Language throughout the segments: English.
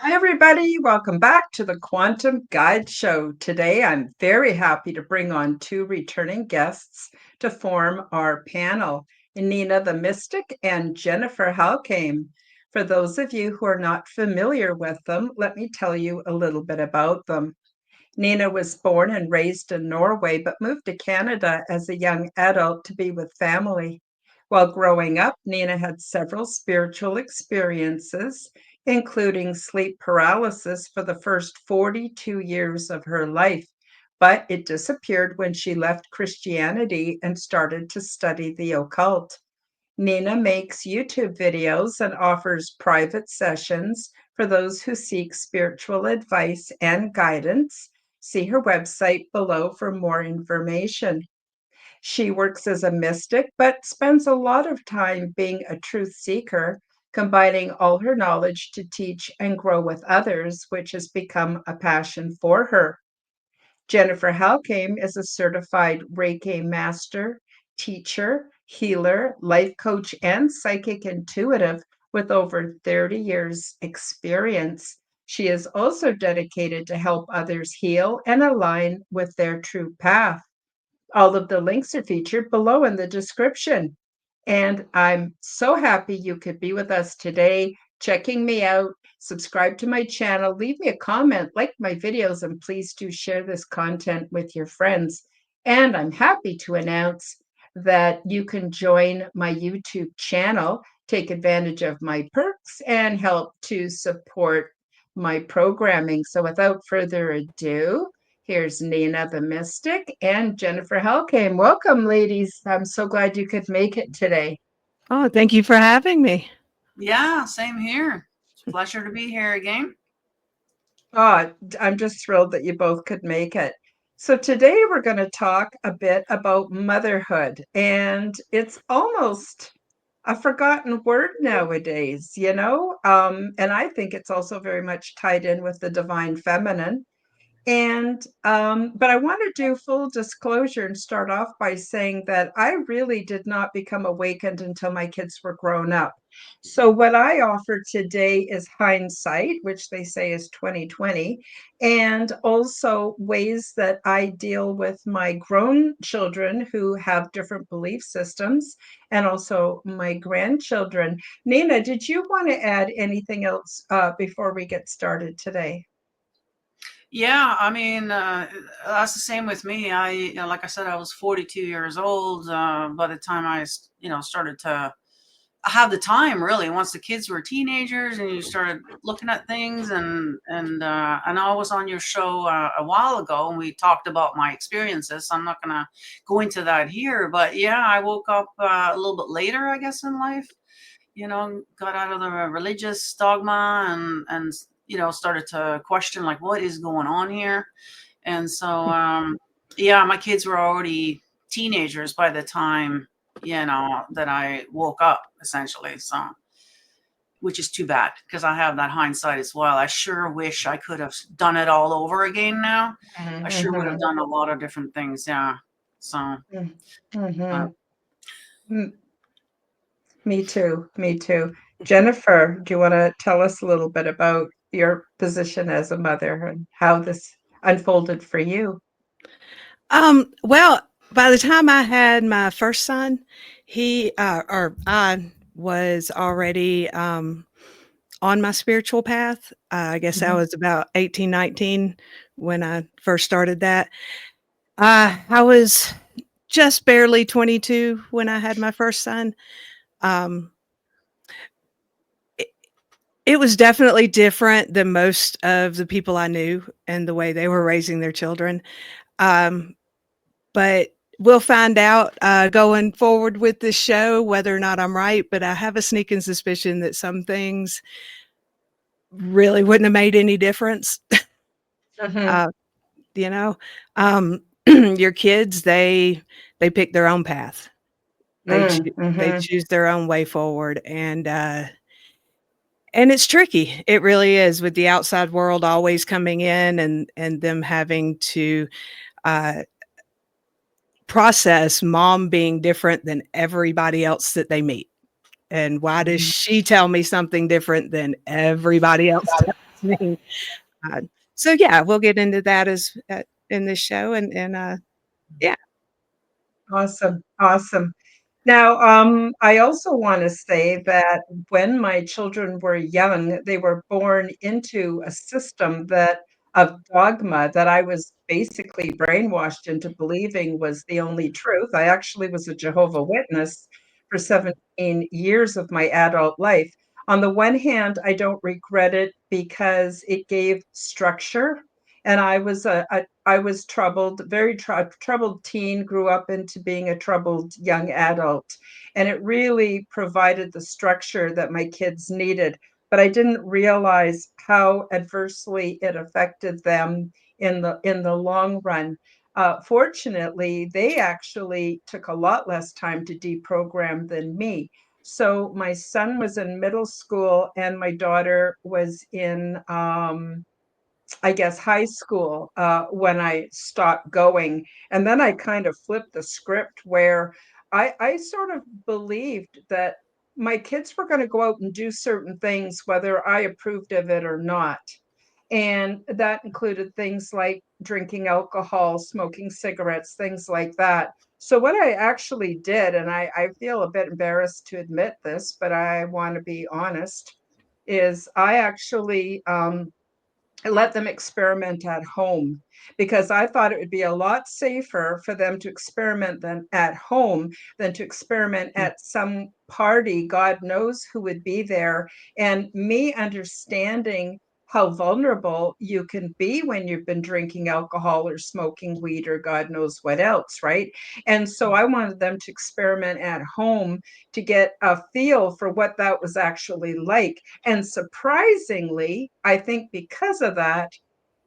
Hi, everybody. Welcome back to the Quantum Guide Show. Today, I'm very happy to bring on two returning guests to form our panel, Nina the Mystic and Jennifer Halcame. For those of you who are not familiar with them, let me tell you a little bit about them. Nina was born and raised in Norway, but moved to Canada as a young adult to be with family. While growing up, Nina had several spiritual experiences, including sleep paralysis for the first 42 years of her life, but it disappeared when she left Christianity and started to study the occult. Nina makes YouTube videos and offers private sessions for those who seek spiritual advice and guidance. See her website below for more information. She works as a mystic, but spends a lot of time being a truth seeker, combining all her knowledge to teach and grow with others, which has become a passion for her. Jennifer Halcame is a certified Reiki master, teacher, healer, life coach, and psychic intuitive with over 30 years' experience. She is also dedicated to help others heal and align with their true path. All of the links are featured below in the description. And I'm so happy you could be with us today, checking me out. Subscribe to my channel, leave me a comment, like my videos, and please do share this content with your friends. And I'm happy to announce that you can join my YouTube channel, take advantage of my perks, and help to support my programming. So without further ado, here's Nina the Mystic and Jennifer Halcame. Welcome, ladies. I'm so glad you could make it today. Oh, thank you for having me. Yeah, same here. It's a pleasure to be here again. Oh, I'm just thrilled that you both could make it. So today we're going to talk a bit about motherhood, and it's almost a forgotten word nowadays, and I think it's also very much tied in with the divine feminine. But I want to do full disclosure and start off by saying that I really did not become awakened until my kids were grown up. So what I offer today is hindsight, which they say is 2020, and also ways that I deal with my grown children who have different belief systems, and also my grandchildren. Nina, did you want to add anything else before we get started today? Yeah, I mean, that's the same with me. Like I said, I was 42 years old by the time started to have the time really. Once the kids were teenagers and you started looking at things, and I was on your show a while ago, and we talked about my experiences. So I'm not gonna go into that here, but yeah, I woke up a little bit later, I guess, in life. Got out of the religious dogma and started to question like what is going on here. And so yeah, my kids were already teenagers by the time that I woke up essentially. So which is too bad because I have that hindsight as well. I sure wish I could have done it all over again now. I sure would have Mm-hmm. done a lot of different things. Yeah. So uh, Mm-hmm. Me too. Me too. Jennifer, do you want to tell us a little bit about your position as a mother and how this unfolded for you? Well, by the time I had my first son, I was already on my spiritual path. I guess I Mhm. was about 18, 19 when I first started that. I was just barely 22 when I had my first son. Um, it, it was definitely different than most of the people I knew and the way they were raising their children. Um, but we'll find out going forward with this show whether or not I'm right. But I have a sneaking suspicion that some things really wouldn't have made any difference. Mhm. uh, you know, your kids they pick their own path. They Mhm. choose their own way forward, and it's tricky. It really is, with the outside world always coming in and them having to uh, process mom being different than everybody else that they meet. And why does Mhm. she tell me something different than everybody else? listening. Uh, so yeah, we'll get into that as in this show, and yeah. Awesome, awesome. Now, I also want to say that when my children were young, they were born into a system that of dogma that I was basically brainwashed into believing was the only truth. I actually was a Jehovah Witness for 17 years of my adult life. On the one hand, I don't regret it because it gave structure, and I was troubled, very troubled teen, grew up into being a troubled young adult. And it really provided the structure that my kids needed. But I didn't realize how adversely it affected them in the long run. Fortunately, they actually took a lot less time to deprogram than me. So my son was in middle school and my daughter was in I guess, high school when I stopped going. And then I kind of flipped the script where I sort of believed that my kids were going to go out and do certain things, whether I approved of it or not. And that included things like drinking alcohol, smoking cigarettes, things like that. So, what I actually did, and I feel a bit embarrassed to admit this, but I want to be honest, is I actually I let them experiment at home because I thought it would be a lot safer for them to experiment than at home than to experiment at some party. God knows who would be there. And me understanding how vulnerable you can be when you've been drinking alcohol or smoking weed or God knows what else, right? And so I wanted them to experiment at home to get a feel for what that was actually like. And surprisingly, I think because of that,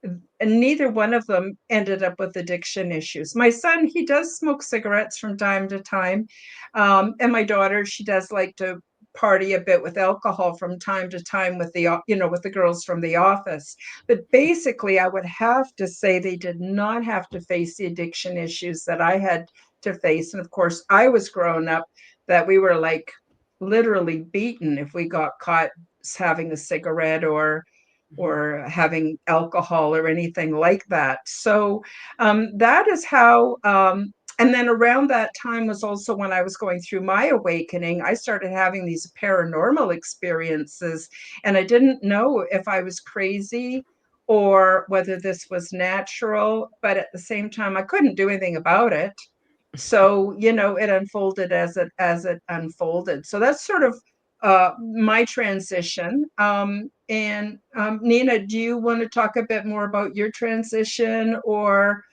and neither one of them ended up with addiction issues. My son, he does smoke cigarettes from time to time. And my daughter, she does like to party a bit with alcohol from time to time with with the girls from the office. But basically, I would have to say they did not have to face the addiction issues that I had to face. And of course, I was growing up that we were like literally beaten if we got caught having a cigarette or having alcohol or anything like that. So that is how. And then around that time was also when I was going through my awakening. I started having these paranormal experiences, and I didn't know if I was crazy or whether this was natural. But at the same time, I couldn't do anything about it. So it unfolded as it unfolded. So that's sort of my transition. And Nina, do you want to talk a bit more about your transition, or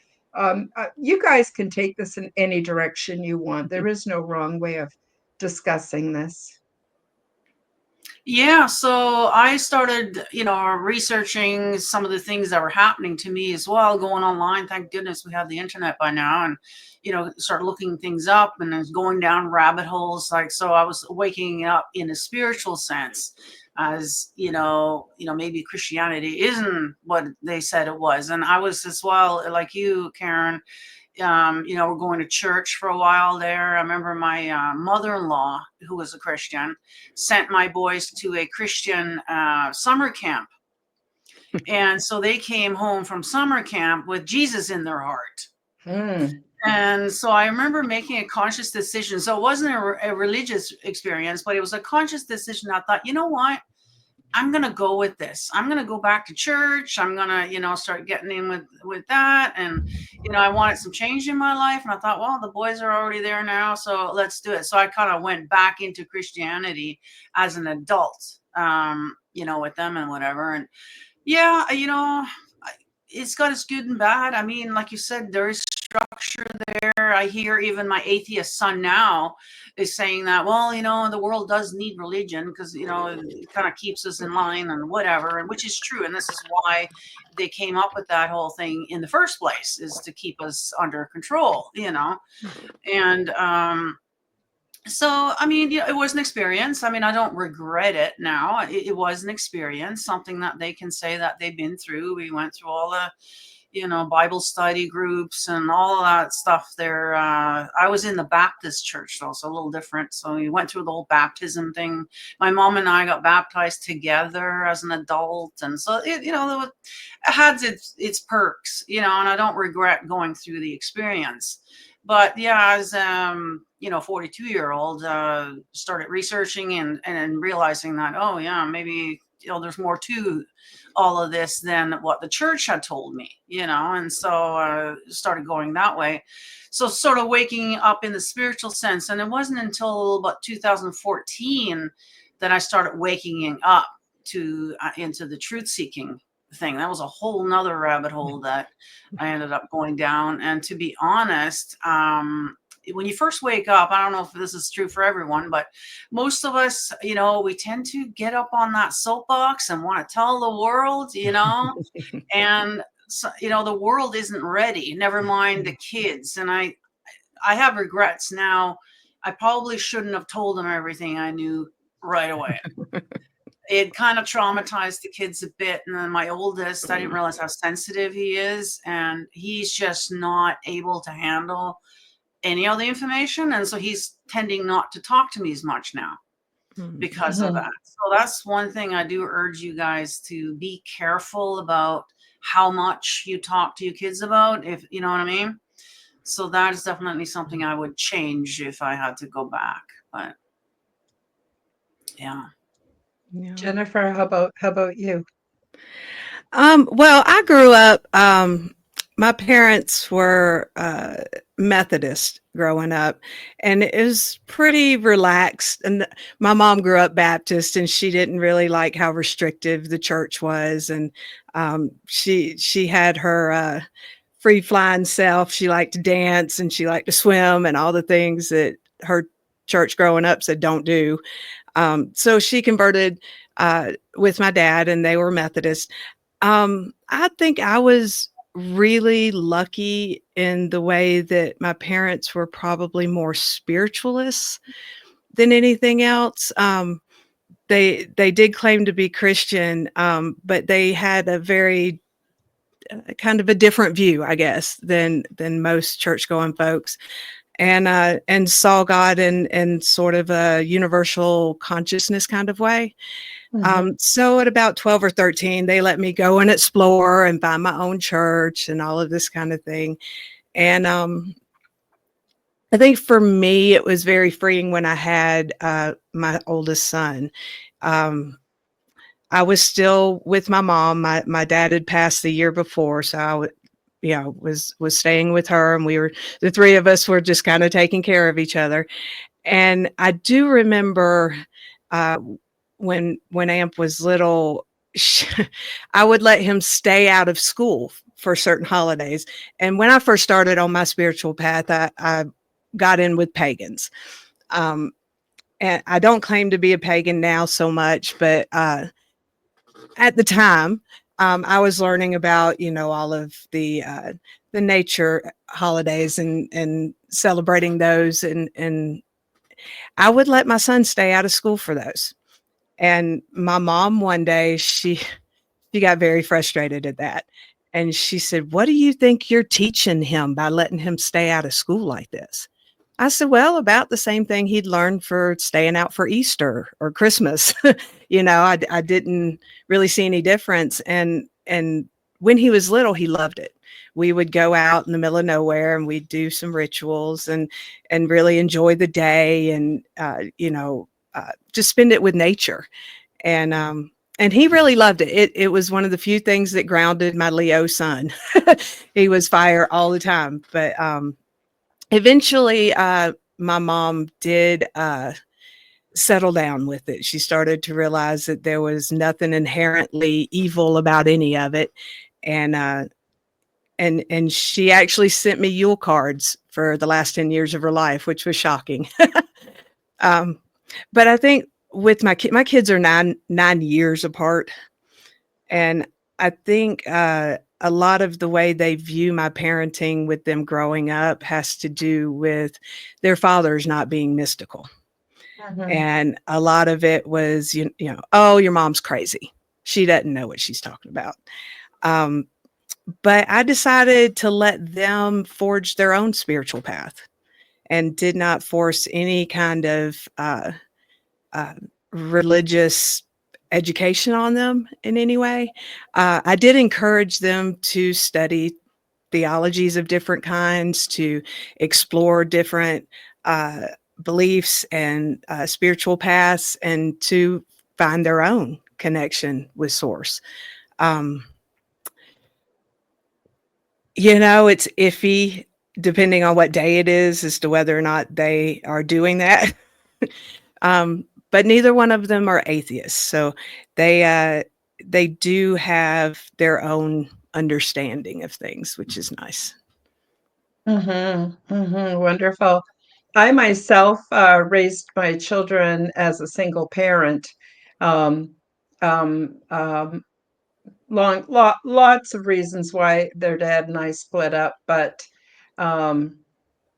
you guys can take this in any direction you want. There is no wrong way of discussing this. Yeah, so I started, researching some of the things that were happening to me as well, going online. Thank goodness we have the internet by now, and start looking things up and then going down rabbit holes. Like, so I was waking up in a spiritual sense, as maybe Christianity isn't what they said it was, and I was as well, like you, Karen. We're going to church for a while there. I remember my mother-in-law, who was a Christian, sent my boys to a Christian summer camp. And so they came home from summer camp with Jesus in their heart. And so I remember making a conscious decision. So it wasn't a religious experience, but it was a conscious decision. I thought, you know what? I'm going to go with this. I'm going to go back to church. I'm going to, start getting in with that. And, I wanted some change in my life. And I thought, well, the boys are already there now, so let's do it. So I kind of went back into Christianity as an adult, with them and whatever. And yeah, it's got its good and bad. I mean, like you said, there is structure there. I hear even my atheist son now is saying that, well, the world does need religion because, it kind of keeps us in line and whatever, and which is true. And this is why they came up with that whole thing in the first place, is to keep us under control, and, so, I mean, it was an experience. I mean, I don't regret it now. It was an experience, something that they can say that they've been through. We went through all the, Bible study groups and all of that stuff there. I was in the Baptist church, though, so a little different. So we went through the whole baptism thing. My mom and I got baptized together as an adult. And so, it had its perks, and I don't regret going through the experience. But yeah, as 42-year-old, started researching and realizing that, oh yeah, maybe there's more to all of this than what the church had told me, and so started going that way. So sort of waking up in the spiritual sense. And it wasn't until about 2014 that I started waking up to into the truth seeking thing. That was a whole nother rabbit hole that I ended up going down. And to be honest, when you first wake up, I don't know if this is true for everyone, but most of us, we tend to get up on that soapbox and want to tell the world, and so, the world isn't ready, never mind the kids. And I have regrets now. I probably shouldn't have told them everything I knew right away. It kind of traumatized the kids a bit. And then my oldest, I didn't realize how sensitive he is, and he's just not able to handle any of the information. And so he's tending not to talk to me as much now because of that. So that's one thing I do urge you guys to be careful about how much you talk to your kids about, if you know what I mean. So that is definitely something I would change if I had to go back. But yeah. Jennifer, how about you? Well, I grew up, my parents were Methodist growing up, and it was pretty relaxed. And my mom grew up Baptist, and she didn't really like how restrictive the church was. And she had her free flying self. She liked to dance and she liked to swim and all the things that her church growing up said don't do. So she converted with my dad, and they were Methodist. I think I was really lucky in the way that my parents were probably more spiritualists than anything else. They did claim to be Christian, but they had a very kind of a different view, I guess, than most church going folks, and saw God in sort of a universal consciousness kind of way. So at about 12 or 13, they let me go and explore and find my own church and all of this kind of thing. And I think for me, it was very freeing when I had my oldest son. I was still with my mom. My dad had passed the year before, so I was staying with her, and the three of us were just kind of taking care of each other. And I do remember when Amp was little, I would let him stay out of school for certain holidays. And when I first started on my spiritual path, I got in with pagans. And I don't claim to be a pagan now so much, but at the time, I was learning about, all of the nature holidays and celebrating those. And I would let my son stay out of school for those. And my mom one day, she got very frustrated at that. And she said, "What do you think you're teaching him by letting him stay out of school like this?" I said, "Well, about the same thing he'd learned for staying out for Easter or Christmas." I didn't really see any difference. And when he was little, he loved it. We would go out in the middle of nowhere and we'd do some rituals and really enjoy the day and, just spend it with nature. And he really loved it. It was one of the few things that grounded my Leo son. He was fire all the time. But eventually, my mom did settle down with it. She started to realize that there was nothing inherently evil about any of it. And she actually sent me Yule cards for the last 10 years of her life, which was shocking. But I think with my kids are 9 years apart. And I think a lot of the way they view my parenting with them growing up has to do with their fathers not being mystical. And a lot of it was, oh, your mom's crazy. She doesn't know what she's talking about. but I decided to let them forge their own spiritual path and did not force any kind of uh, religious education on them in any way. I did encourage them to study theologies of different kinds, to explore different uh, beliefs and spiritual paths, and to find their own connection with Source. Um, it's iffy depending on what day it is as to whether or not they are doing that. But neither one of them are atheists, so they do have their own understanding of things, which is nice. Wonderful. I myself raised my children as a single parent. Um, um, um, lots of reasons why their dad and I split up, but um,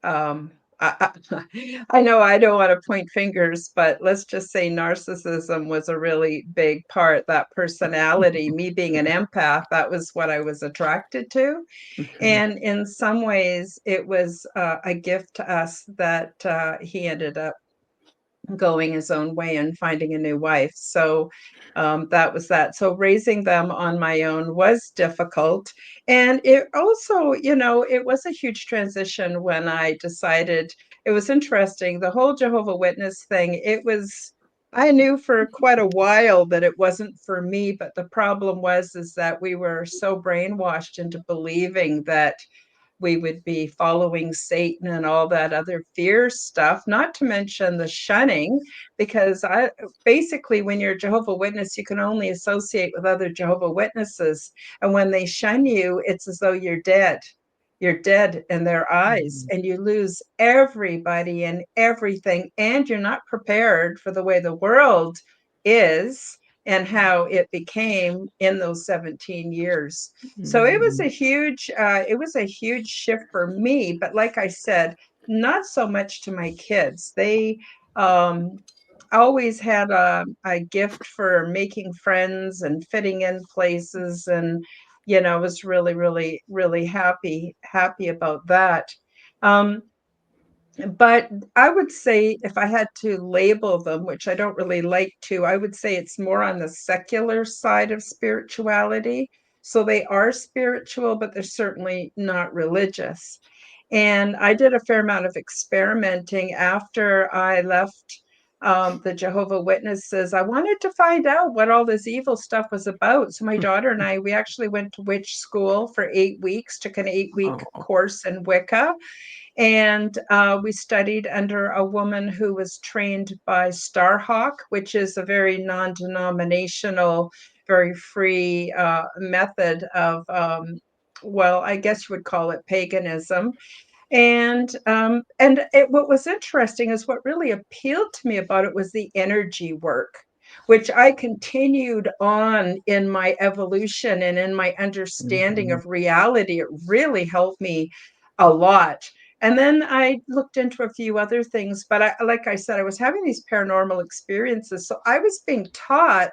um, I know I don't want to point fingers, but let's just say narcissism was a really big part. That personality, me being an empath, that was what I was attracted to. Mhm. And in some ways, it was a gift to us that he ended up going his own way and finding a new wife. So that was that. So raising them on my own was difficult. And it also, it was a huge transition when I decided. It was interesting. The whole Jehovah Witness thing, I knew for quite a while that it wasn't for me, but the problem is that we were so brainwashed into believing that we would be following Satan and all that other fear stuff, not to mention the shunning, because basically when you're a Jehovah Witness, you can only associate with other Jehovah Witnesses. And when they shun you, it's as though you're dead. You're dead in their eyes, and you lose everybody and everything, and you're not prepared for the way the world is and how it became in those 17 years. So it was a huge shift for me. But like I said, not so much to my kids. They always had a gift for making friends and fitting in places, and was really, really, really happy about that. Um, but I would say if I had to label them, which I don't really like to, I would say it's more on the secular side of spirituality. So they are spiritual, but they're certainly not religious. And I did a fair amount of experimenting after I left the Jehovah Witnesses. I wanted to find out what all this evil stuff was about. So my daughter and I, we actually went to witch school for 8 weeks, took an 8-week Oh. course in Wicca. And we studied under a woman who was trained by Starhawk, which is a very non-denominational, very free method of, well, I guess you would call it paganism. What was interesting is what really appealed to me about it was the energy work, which I continued on in my evolution and in my understanding of reality. It really helped me a lot. And then I looked into a few other things, but like I said, I was having these paranormal experiences. So I was being taught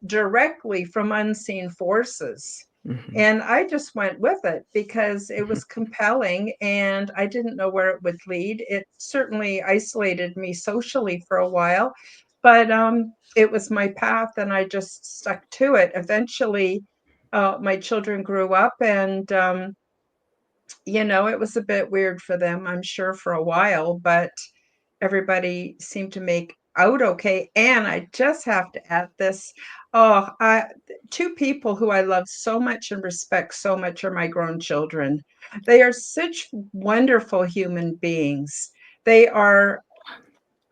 directly from unseen forces. Mhm. And I just went with it because it was compelling and I didn't know where it would lead. It certainly isolated me socially for a while, but it was my path and I just stuck to it. Eventually, my children grew up and, it was a bit weird for them, I'm sure, for a while, but everybody seemed to make out okay. And I just have to add this. Oh, two people who I love so much and respect so much are my grown children. They are such wonderful human beings. They are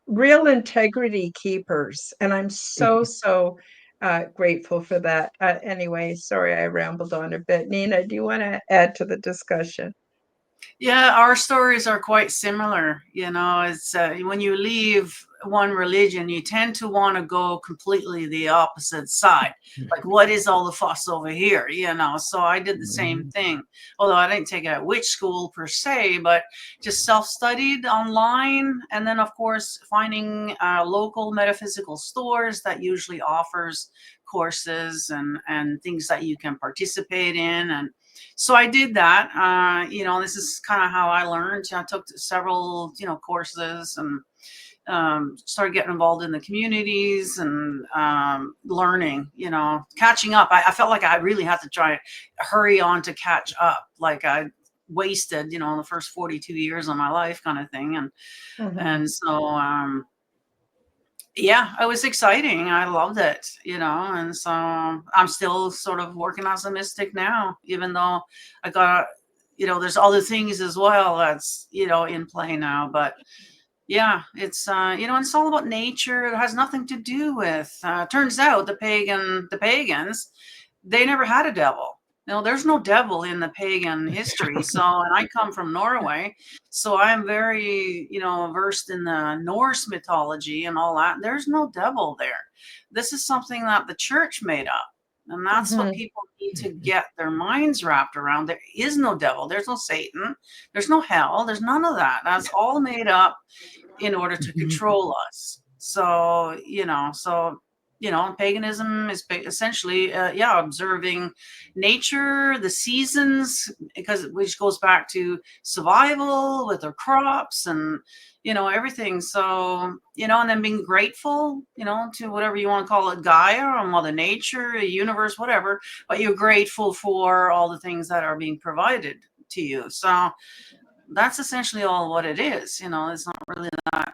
real integrity keepers. And I'm so, Mhm. so grateful for that. Anyway, sorry I rambled on a bit. Nina, do you want to add to the discussion? Yeah, our stories are quite similar. It's when you leave one religion, you tend to want to go completely the opposite side. Like, what is all the fuss over here? So I did the same thing. Although I didn't take it at witch school per se, but just self-studied online. And then, of course, finding local metaphysical stores that usually offers courses and things that you can participate in. And so I did that. This is kind of how I learned. I took several, courses, and started getting involved in the communities, and learning, catching up. I felt like I really had to try hurry on to catch up. Like I wasted, the first 42 years of my life, kind of thing. And so, yeah, it was exciting. I loved it, and so I'm still sort of working as a mystic now, even though I got, there's other things as well that's, in play now. But yeah, it's, it's all about nature. It has nothing to do with, turns out the pagans, they never had a devil. There's no devil in the pagan history. So, and I come from Norway, so I'm very, versed in the Norse mythology and all that. There's no devil there. This is something that the church made up. And that's what people need to get their minds wrapped around. There is no devil. There's no Satan. There's no hell. There's none of that. That's all made up in order to control us. So, paganism is essentially, observing nature, the seasons, which goes back to survival with their crops and, everything. So, and then being grateful, to whatever you want to call it, Gaia or Mother Nature, universe, whatever, but you're grateful for all the things that are being provided to you. So that's essentially all what it is. It's not really that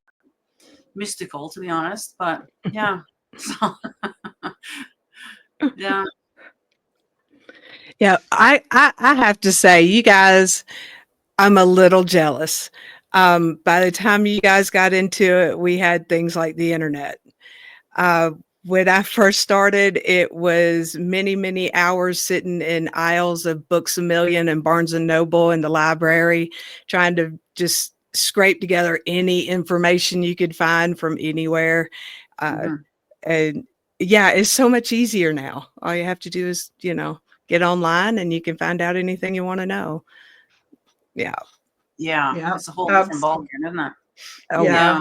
mystical, to be honest, but yeah. So yeah. Yeah, I have to say, you guys, I'm a little jealous. By the time you guys got into it, we had things like the internet. When I first started, it was many, many hours sitting in aisles of Books A Million and Barnes and Noble in the library, trying to just scrape together any information you could find from anywhere. And yeah, it's so much easier now. All you have to do is, get online and you can find out anything you want to know. Yeah. Yeah. It's a whole different ballgame, isn't it? Oh, Yeah.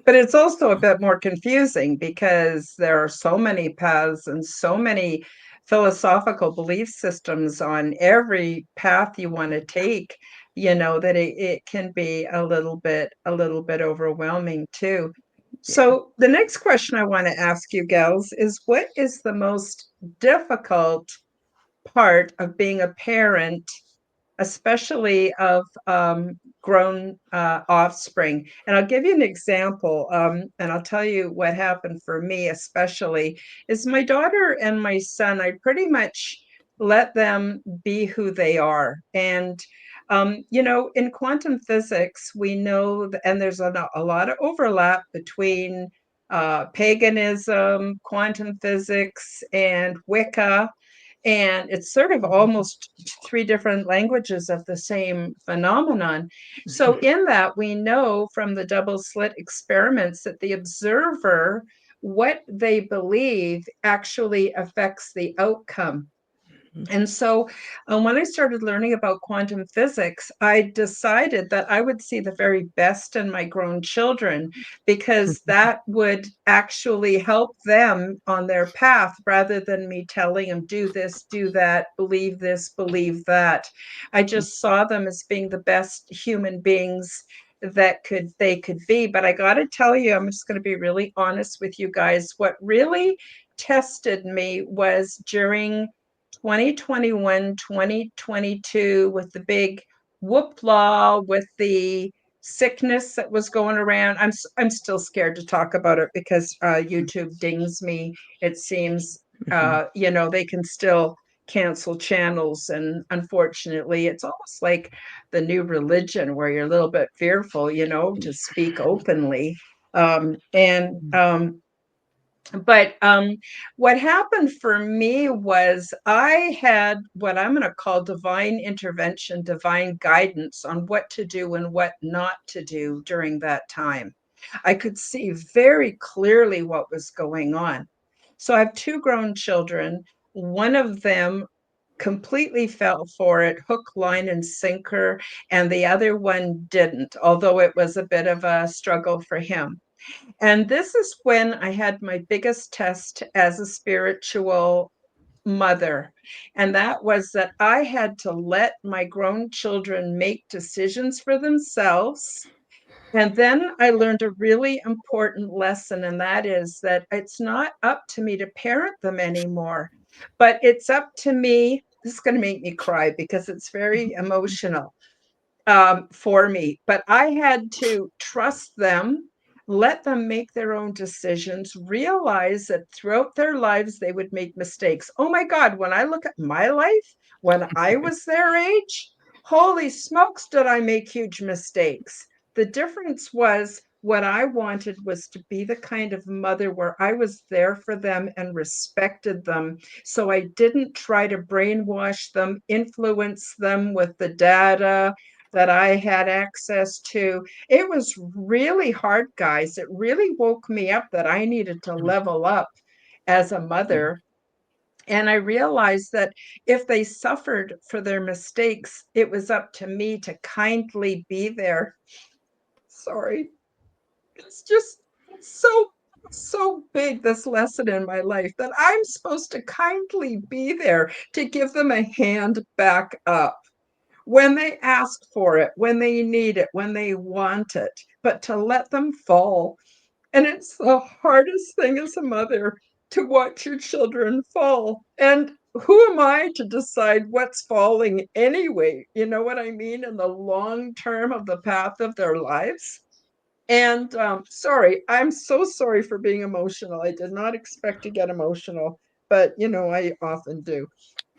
But it's also a bit more confusing because there are so many paths and so many philosophical belief systems on every path you want to take, that it can be a little bit overwhelming too. So the next question I want to ask you gals is, what is the most difficult part of being a parent, especially of grown offspring? And I'll give you an example, and I'll tell you what happened for me, especially, is my daughter and my son, I pretty much let them be who they are. And, in quantum physics, we know, and there's a lot of overlap between paganism, quantum physics, and Wicca, and it's sort of almost three different languages of the same phenomenon. So in that, we know from the double slit experiments that the observer, what they believe actually affects the outcome. And so when I started learning about quantum physics, I decided that I would see the very best in my grown children, because that would actually help them on their path, rather than me telling them, do this, do that, believe this, believe that. I just saw them as being the best human beings that they could be. But I got to tell you, I'm just going to be really honest with you guys. What really tested me was during 2021, 2022, with the big whoop law, with the sickness that was going around. I'm still scared to talk about it because YouTube dings me. It seems, they can still cancel channels. And unfortunately, it's almost like the new religion where you're a little bit fearful, to speak openly. But what happened for me was I had what I'm going to call divine intervention, divine guidance on what to do and what not to do during that time. I could see very clearly what was going on. So I have two grown children. One of them completely fell for it, hook, line, and sinker, and the other one didn't, although it was a bit of a struggle for him. And this is when I had my biggest test as a spiritual mother. And that was that I had to let my grown children make decisions for themselves. And then I learned a really important lesson, and that is that it's not up to me to parent them anymore, but it's up to me. This is going to make me cry because it's very emotional for me, but I had to trust them, let them make their own decisions, realize that throughout their lives they would make mistakes. Oh my God, when I look at my life, when I was their age, holy smokes, did I make huge mistakes. The difference was what I wanted was to be the kind of mother where I was there for them and respected them. So I didn't try to brainwash them, influence them with the data that I had access to. It was really hard, guys. It really woke me up that I needed to level up as a mother. And I realized that if they suffered for their mistakes, it was up to me to kindly be there. Sorry. It's just so big, this lesson in my life, that I'm supposed to kindly be there to give them a hand back up when they ask for it, when they need it, when they want it, but to let them fall. And it's the hardest thing as a mother to watch your children fall. And who am I to decide what's falling anyway? You know what I mean? In the long term of the path of their lives. And sorry, I'm so sorry for being emotional. I did not expect to get emotional, but I often do.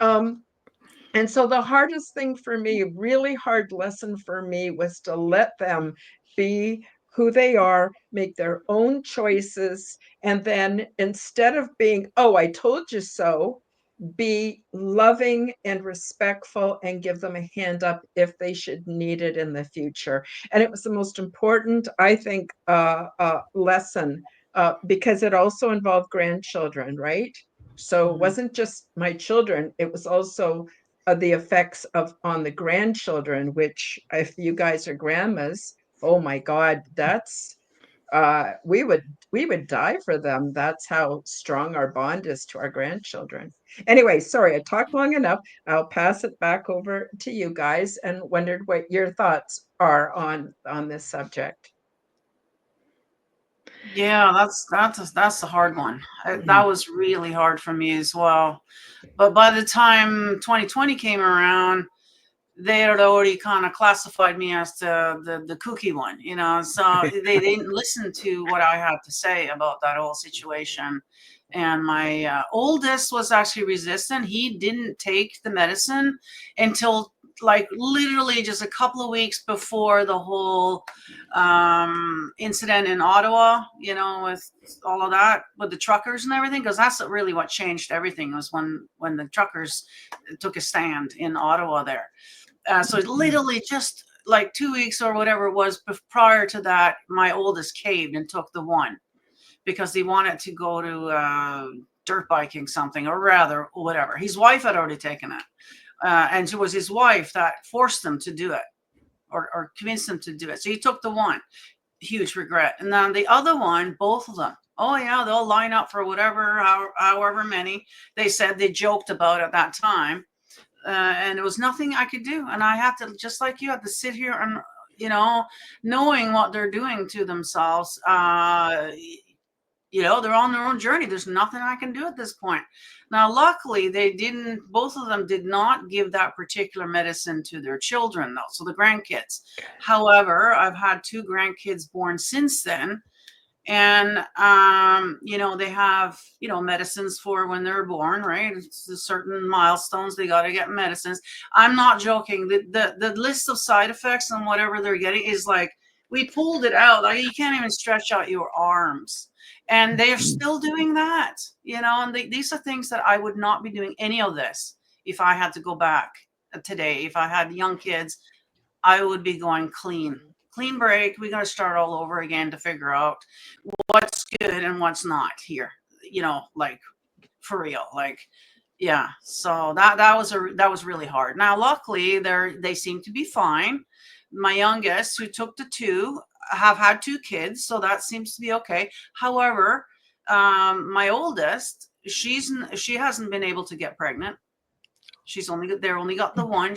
Um, and so the hardest thing for me, really hard lesson for me, was to let them be who they are, make their own choices. And then instead of being, oh, I told you so, be loving and respectful and give them a hand up if they should need it in the future. And it was the most important, I think, lesson because it also involved grandchildren, right? So it wasn't just my children, it was also the effects of on the grandchildren, which if you guys are grandmas, oh my God, that's we would die for them. That's how strong our bond is to our grandchildren. Anyway, sorry, I talked long enough. I'll pass it back over to you guys, and wondered what your thoughts are on this subject. Yeah, that's a hard one. That was really hard for me as well. But by the time 2020 came around, they had already kind of classified me as the kooky one, so they didn't listen to what I had to say about that whole situation. And my oldest was actually resistant. He didn't take the medicine until like literally just a couple of weeks before the whole incident in Ottawa, with all of that, with the truckers and everything, because that's really what changed everything, was when the truckers took a stand in Ottawa there. So it literally just like 2 weeks or whatever it was prior to that, my oldest caved and took the one because he wanted to go to dirt biking something, or rather whatever. His wife had already taken it. And it was his wife that forced him to do it, or convinced him to do it. So he took the one. Huge regret. And then the other one, both of them, oh yeah, they'll line up for whatever, however many. They said, they joked about at that time. And there was nothing I could do. And I had to, just like you, had to sit here and, knowing what they're doing to themselves. They're on their own journey. There's nothing I can do at this point. Now, luckily, both of them did not give that particular medicine to their children, though. So the grandkids. However, I've had 2 grandkids born since then. And, they have, medicines for when they're born, right? It's certain milestones. They got to get medicines. I'm not joking. The list of side effects and whatever they're getting is like, we pulled it out. Like, you can't even stretch out your arms. And they're still doing that, and these are things that I would not be doing any of this if I had to go back today. If I had young kids, I would be going clean break. We got to start all over again to figure out what's good and what's not here, like for real. Like, yeah. So that was really hard. Now, luckily, they seem to be fine. My youngest, who took the 2, have had 2 kids, so that seems to be okay. However, my oldest, she hasn't been able to get pregnant. They're only got the one.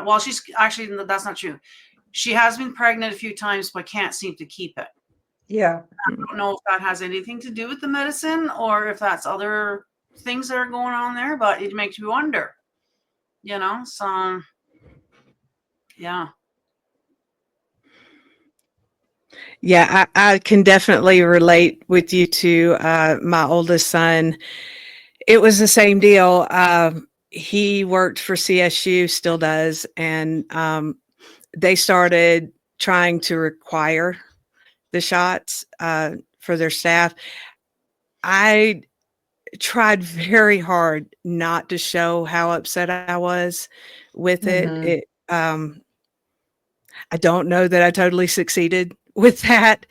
Well, she's actually, that's not true. She has been pregnant a few times, but can't seem to keep it. Yeah. I don't know if that has anything to do with the medicine or if that's other things that are going on there, but it makes you wonder, so yeah. Yeah, I can definitely relate with you to my oldest son. It was the same deal. He worked for CSU, still does, and they started trying to require the shots for their staff. I tried very hard not to show how upset I was with it. I don't know that I totally succeeded with that.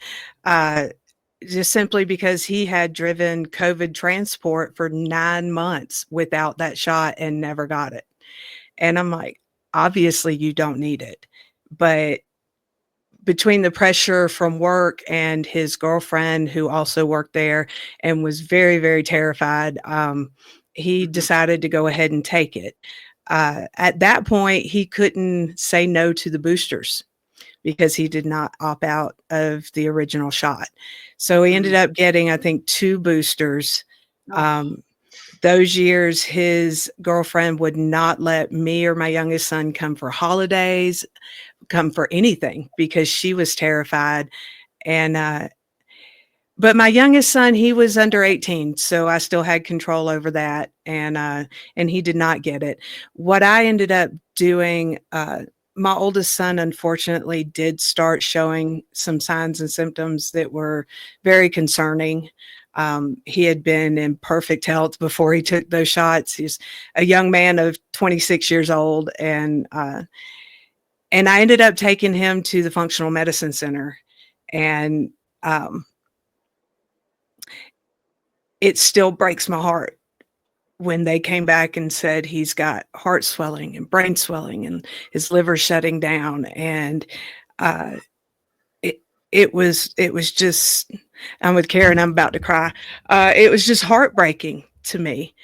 Just simply because he had driven COVID transport for 9 months without that shot and never got it. And I'm like, obviously you don't need it. But between the pressure from work and his girlfriend who also worked there and was very, very terrified, he decided to go ahead and take it. At that point, he couldn't say no to the boosters because he did not opt out of the original shot. So he ended up getting, I think, 2 boosters. Those years, his girlfriend would not let me or my youngest son come for holidays, come for anything because she was terrified. And but my youngest son, he was under 18, so I still had control over that, and he did not get it. What I ended up doing, my oldest son, unfortunately, did start showing some signs and symptoms that were very concerning. He had been in perfect health before he took those shots. He's a young man of 26 years old, and I ended up taking him to the functional medicine center, and it still breaks my heart when they came back and said he's got heart swelling and brain swelling and his liver shutting down. And it was just, I'm with Karen, I'm about to cry. It was just heartbreaking to me.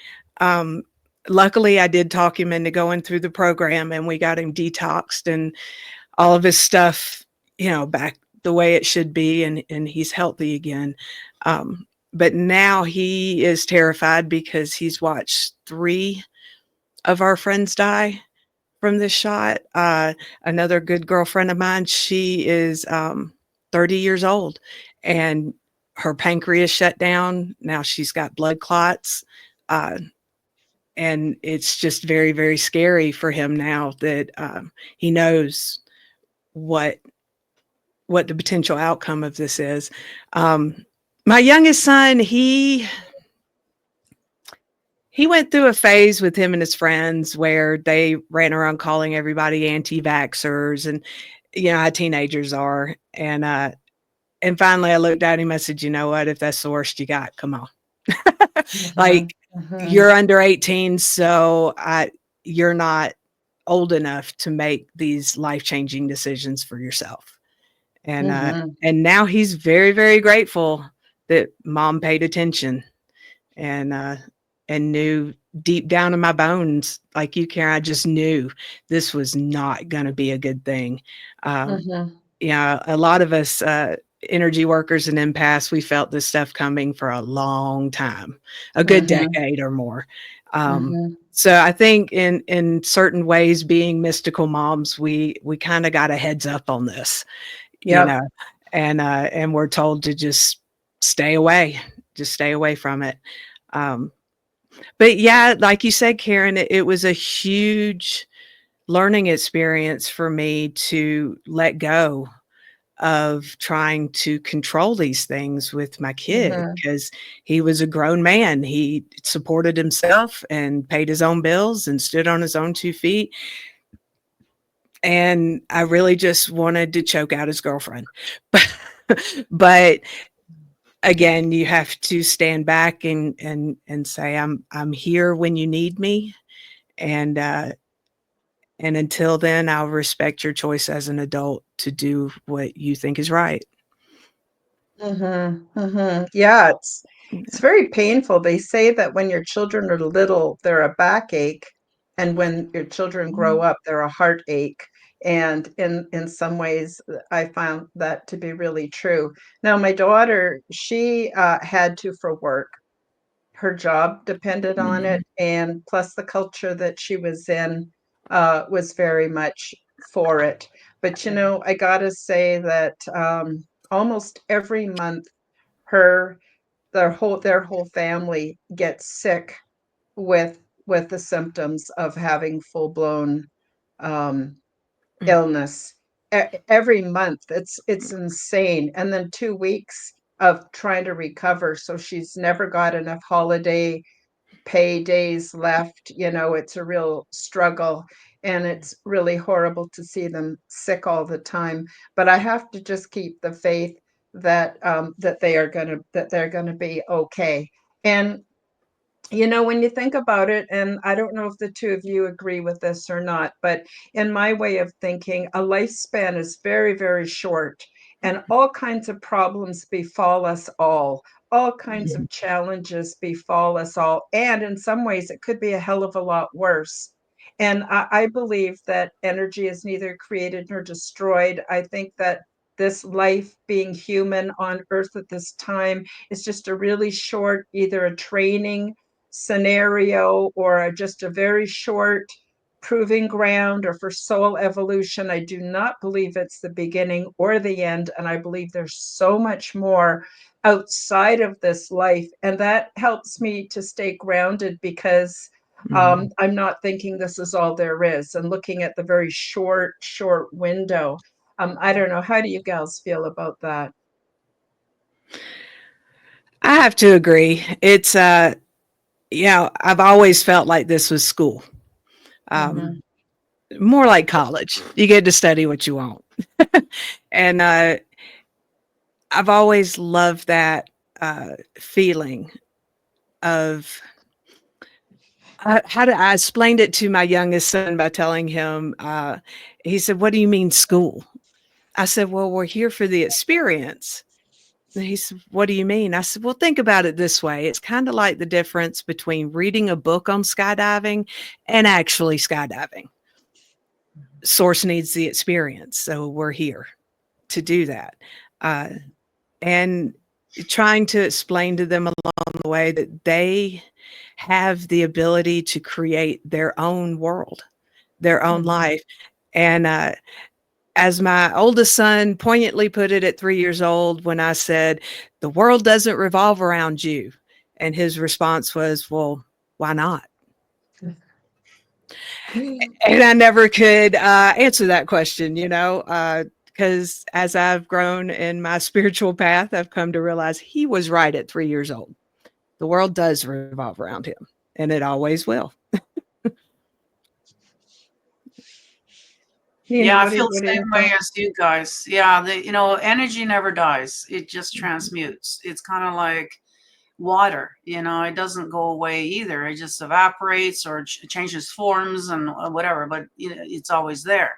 Luckily, I did talk him into going through the program, and we got him detoxed and all of his stuff, back the way it should be, and he's healthy again. But now he is terrified because he's watched 3 of our friends die from this shot. Another good girlfriend of mine, she is 30 years old, and her pancreas shut down. Now she's got blood clots. And it's just very, very scary for him now that he knows what the potential outcome of this is. My youngest son, he went through a phase with him and his friends where they ran around calling everybody anti-vaxxers, and how teenagers are. And finally I looked at him, I said, you know what, if that's the worst you got, come on. Like, you're under 18, so you're not old enough to make these life-changing decisions for yourself. And now he's very, very grateful that mom paid attention and knew deep down in my bones, like you, Karen, I just knew this was not going to be a good thing. A lot of us energy workers and empaths, we felt this stuff coming for a long time, a good decade or more. So I think in certain ways, being mystical moms, we kind of got a heads up on this. And we're told to just stay away from it. But yeah, like you said, Karen, it was a huge learning experience for me to let go of trying to control these things with my kid, because he was a grown man. He supported himself and paid his own bills and stood on his own 2 feet. And I really just wanted to choke out his girlfriend. But again, you have to stand back and say, I'm here when you need me. And until then, I'll respect your choice as an adult to do what you think is right. Yeah, it's very painful. They say that when your children are little, they're a backache, and when your children grow up, they're a heartache. And in some ways, I found that to be really true. Now, my daughter, she had to for work. Her job depended on it, Mhm. and plus the culture that she was in was very much for it. But you know, I gotta say that almost every month, her their whole family gets sick with the symptoms of having full-blown um, illness. Every month, it's insane. And then 2 weeks of trying to recover. So she's never got enough holiday pay days left. You know, it's a real struggle, and it's really horrible to see them sick all the time. But I have to just keep the faith that they're gonna be okay. And you know, when you think about it, and I don't know if the two of you agree with this or not, but in my way of thinking, a lifespan is very, very short, and all kinds of problems befall us all kinds of challenges befall us all. And in some ways, it could be a hell of a lot worse. And I believe that energy is neither created nor destroyed. I think that this life, being human on earth at this time, is just a really short, either a training scenario or just a very short proving ground or for soul evolution. I do not believe it's the beginning or the end. And I believe there's so much more outside of this life. And that helps me to stay grounded because Mhm. I'm not thinking this is all there is and looking at the very short window. I don't know. How do you gals feel about that? I have to agree. It's I've always felt like this was school. Um, Mm-hmm. More like college. You get to study what you want. And I've always loved that feeling of I explained it to my youngest son by telling him, he said, "What do you mean school?" I said, "Well, we're here for the experience." And he said, "What do you mean?" I said, "Well, think about it this way. It's kind of like the difference between reading a book on skydiving and actually skydiving. Source needs the experience. So we're here to do that." Uh, and trying to explain to them along the way that they have the ability to create their own world, their own Mm-hmm. life. And as my oldest son poignantly put it at 3 years old, when I said, "The world doesn't revolve around you." And his response was, "Well, why not?" And I never could answer that question, because as I've grown in my spiritual path, I've come to realize he was right at 3 years old. The world does revolve around him, and it always will. Nina, Yeah, I what feel what the are same your way thoughts? as you guys. Yeah, energy never dies. It just transmutes. It's kind of like water, it doesn't go away either. It just evaporates or changes forms and whatever, but it's always there.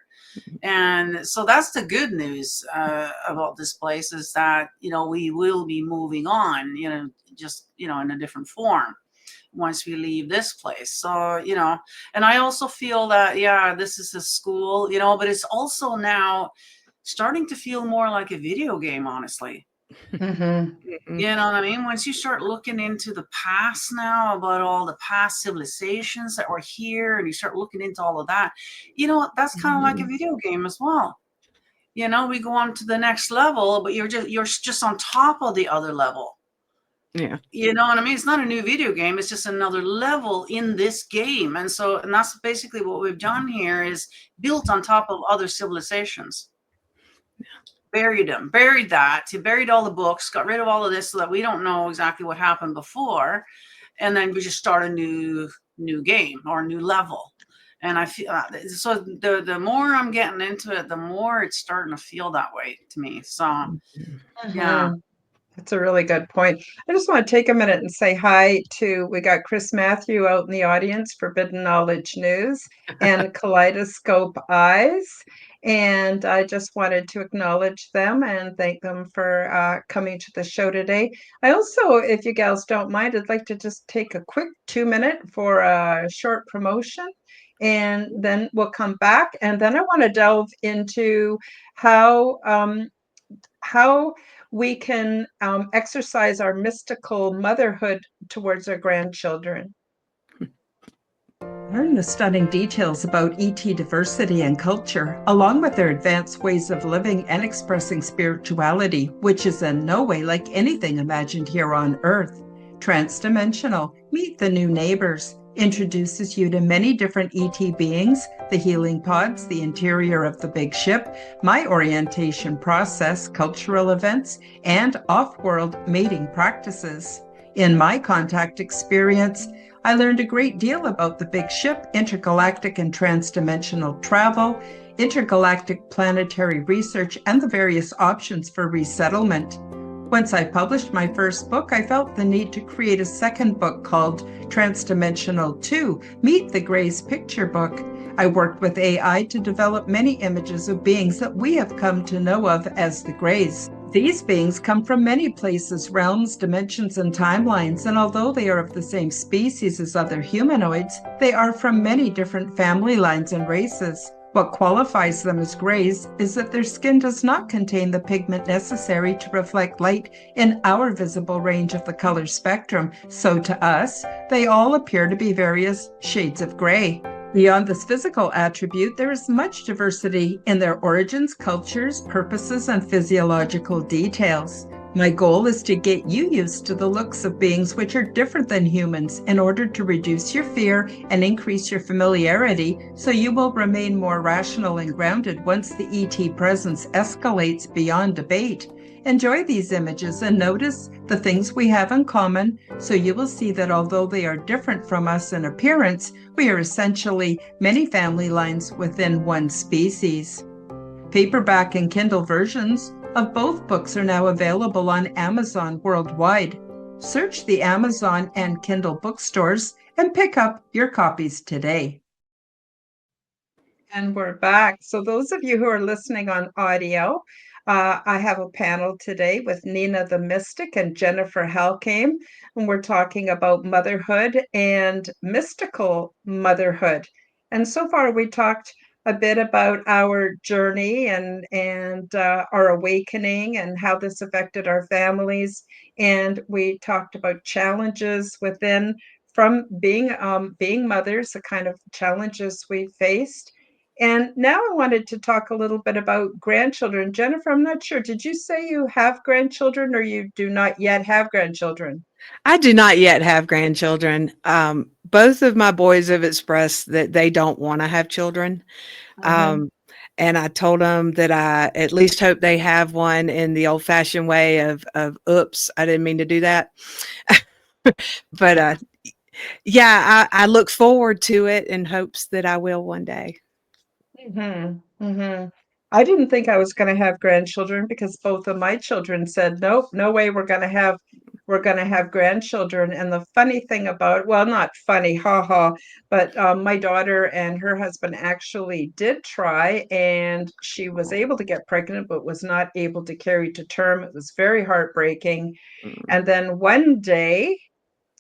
And so that's the good news about this place is that, we will be moving on, just, in a different form once we leave this place. So, and I also feel that, yeah, this is a school, but it's also now starting to feel more like a video game, honestly. Mm-hmm. Mhm. You know what I mean? Once you start looking into the past now about all the past civilizations that were here and you start looking into all of that, that's kind of like a Mm-hmm. video game as well. We go on to the next level, but you're just on top of the other level. Yeah. You know what I mean? It's not a new video game. It's just another level in this game. And that's basically what we've done here is built on top of other civilizations. Buried that. He buried all the books, got rid of all of this so that we don't know exactly what happened before. And then we just start a new game or a new level. And I feel so the more I'm getting into it, the more it's starting to feel that way to me. So yeah. Mm-hmm. That's a really good point. I just want to take a minute and say hi to, we got Chris Matthew out in the audience, Forbidden Knowledge News, and Kaleidoscope Eyes. And I just wanted to acknowledge them and thank them for coming to the show today. I also, if you gals don't mind, I'd like to just take a quick 2 minute for a short promotion, and then we'll come back. And then I want to delve into how we can exercise our mystical motherhood towards our grandchildren. Learn the stunning details about ET diversity and culture, along with their advanced ways of living and expressing spirituality, which is in no way like anything imagined here on Earth. Transdimensional, Meet the New Neighbors, introduces you to many different ET beings, the healing pods, the interior of the big ship, my orientation process, cultural events, and off-world mating practices. In my contact experience, I learned a great deal about the big ship, intergalactic and transdimensional travel, intergalactic planetary research, and the various options for resettlement. Once I published my first book, I felt the need to create a second book called Transdimensional 2, Meet the Greys Picture Book. I worked with AI to develop many images of beings that we have come to know of as the Greys. These beings come from many places, realms, dimensions, and timelines, and although they are of the same species as other humanoids, they are from many different family lines and races. What qualifies them as Greys is that their skin does not contain the pigment necessary to reflect light in our visible range of the color spectrum, so to us, they all appear to be various shades of gray. Beyond this physical attribute, there is much diversity in their origins, cultures, purposes, and physiological details. My goal is to get you used to the looks of beings which are different than humans in order to reduce your fear and increase your familiarity so you will remain more rational and grounded once the ET presence escalates beyond debate. Enjoy these images and notice the things we have in common, so you will see that although they are different from us in appearance, we are essentially many family lines within one species. Paperback and Kindle versions of both books are now available on Amazon worldwide. Search the Amazon and Kindle bookstores and pick up your copies today. And we're back. So those of you who are listening on audio, I have a panel today with Nina the Mystic and Jennifer Halcame, and we're talking about motherhood and mystical motherhood. And so far, we talked a bit about our journey and our awakening and how this affected our families. And we talked about challenges within from being mothers, the kind of challenges we faced. And now I wanted to talk a little bit about grandchildren. Jennifer, I'm not sure. Did you say you have grandchildren or you do not yet have grandchildren? I do not yet have grandchildren. Both of my boys have expressed that they don't want to have children. Mhm. And I told them that I at least hope they have one in the old fashioned way of, oops, I didn't mean to do that. But yeah, I look forward to it in hopes that I will one day. I didn't think I was going to have grandchildren because both of my children said, nope, no way we're going to have grandchildren. And the funny thing about, well, not funny, haha, but my daughter and her husband actually did try, and she was able to get pregnant, but was not able to carry to term. It was very heartbreaking. Mm. And then one day,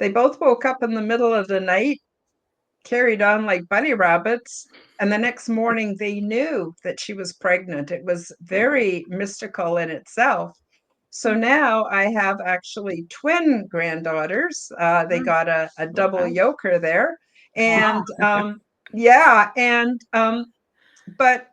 they both woke up in the middle of the night, carried on like bunny rabbits. And the next morning, they knew that she was pregnant. It was very mystical in itself. So now I have actually twin granddaughters. They got a double Wow. yoker there. Wow. And yeah, and but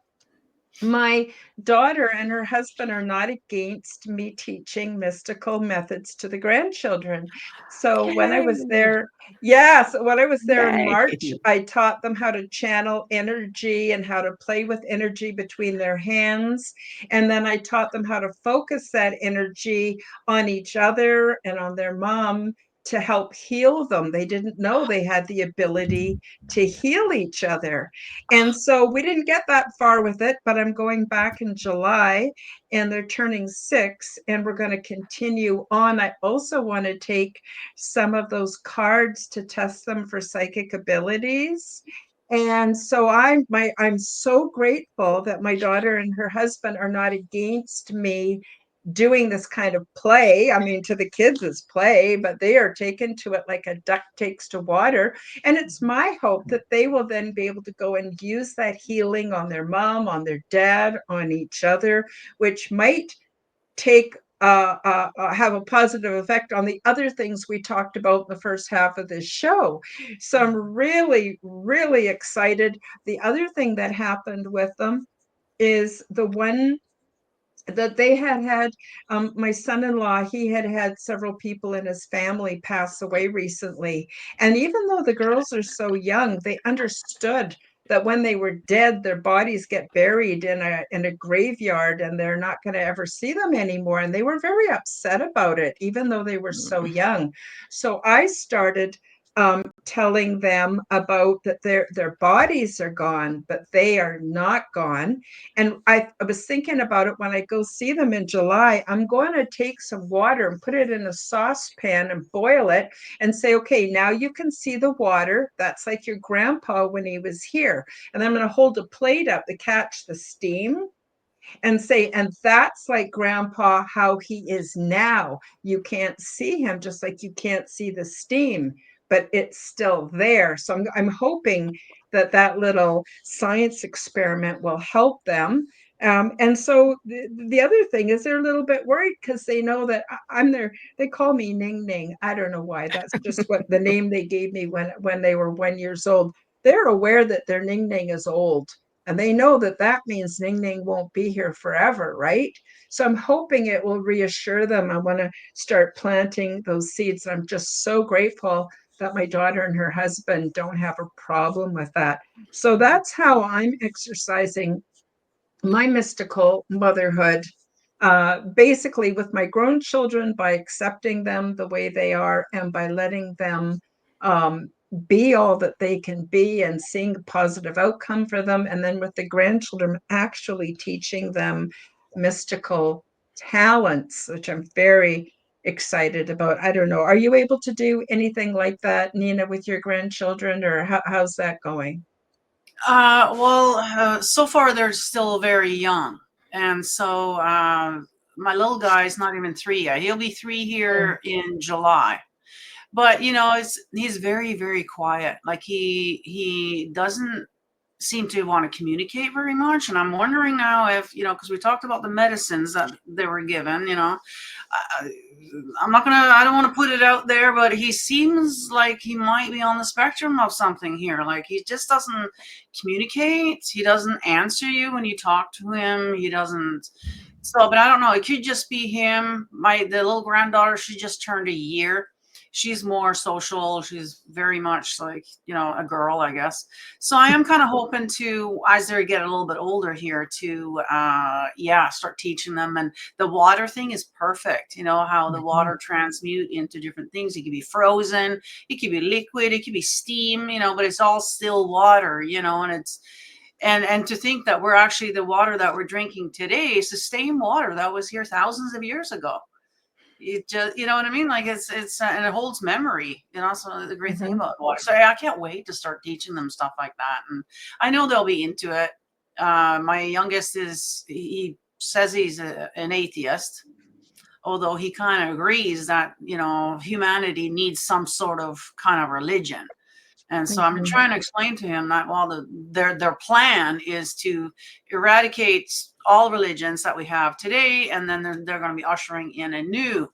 my daughter and her husband are not against me teaching mystical methods to the grandchildren. So when I was Yay. there, yes, when I was there in Yay. March, I taught them how to channel energy and how to play with energy between their hands. And then I taught them how to focus that energy on each other and on their mom to help heal them. They didn't know they had the ability to heal each other. And so we didn't get that far with it, but I'm going back in July and they're turning 6 and we're going to continue on. I also want to take some of those cards to test them for psychic abilities. And so I'm so grateful that my daughter and her husband are not against me doing this kind of play. I mean, to the kids it's play, but they are taken to it like a duck takes to water. And it's my hope that they will then be able to go and use that healing on their mom, on their dad, on each other, which might take have a positive effect on the other things we talked about in the first half of this show. So I'm really, really excited. The other thing that happened with them is the one that they had my son-in-law, he had several people in his family pass away recently, and even though the girls are so young, they understood that when they were dead, their bodies get buried in a graveyard and they're not going to ever see them anymore, and they were very upset about it even though they were so young. So I started telling them about that their bodies are gone, but they are not gone. And I was thinking about it when I go see them in July. I'm going to take some water and put it in a saucepan and boil it and say, okay, now you can see the water. That's like your grandpa when he was here. And I'm going to hold a plate up to catch the steam and say, and that's like grandpa how he is now. You can't see him, just like you can't see the steam, but it's still there. So I'm hoping that that little science experiment will help them. And so the other thing is they're a little bit worried because they know that I'm there. They call me Ning Ning. I don't know why. That's just what the name they gave me when they were 1 year old. They're aware that their Ning Ning is old, and they know that that means Ning Ning won't be here forever, right? So I'm hoping it will reassure them. I want to start planting those seeds. I'm just so grateful that my daughter and her husband don't have a problem with that. So that's how I'm exercising my mystical motherhood, basically with my grown children, by accepting them the way they are and by letting them be all that they can be and seeing a positive outcome for them. And then with the grandchildren, actually teaching them mystical talents, which I'm very excited about. I don't know. Are you able to do anything like that, Nina, with your grandchildren, or how's that going? So far they're still very young, and so my little guy's not even 3 yet. He'll be 3 Oh. here in July. But he's very, very quiet. Like he doesn't seem to want to communicate very much. And I'm wondering now if, because we talked about the medicines that they were given, I, I don't want to put it out there, but he seems like he might be on the spectrum of something here. Like he just doesn't communicate. He doesn't answer you when you talk to him. He doesn't. So, but I don't know. It could just be him. The little granddaughter, she just turned a year. She's more social. She's very much like, a girl, I guess. So I am kind of hoping to, as they get a little bit older here, to, start teaching them. And the water thing is perfect. You know, how the water transmute into different things. It could be frozen, it could be liquid, it could be steam, but it's all still water, and it's, and to think that we're actually, the water that we're drinking today is the same water that was here thousands of years ago. It just, you know what I mean? Like it's and it holds memory. So the great thing about water. So I can't wait to start teaching them stuff like that. And I know they'll be into it. My youngest he says he's an atheist, although he kind of agrees that, humanity needs some sort of kind of religion. And so I'm trying to explain to him that while their plan is to eradicate all religions that we have today, and then they're going to be ushering in a new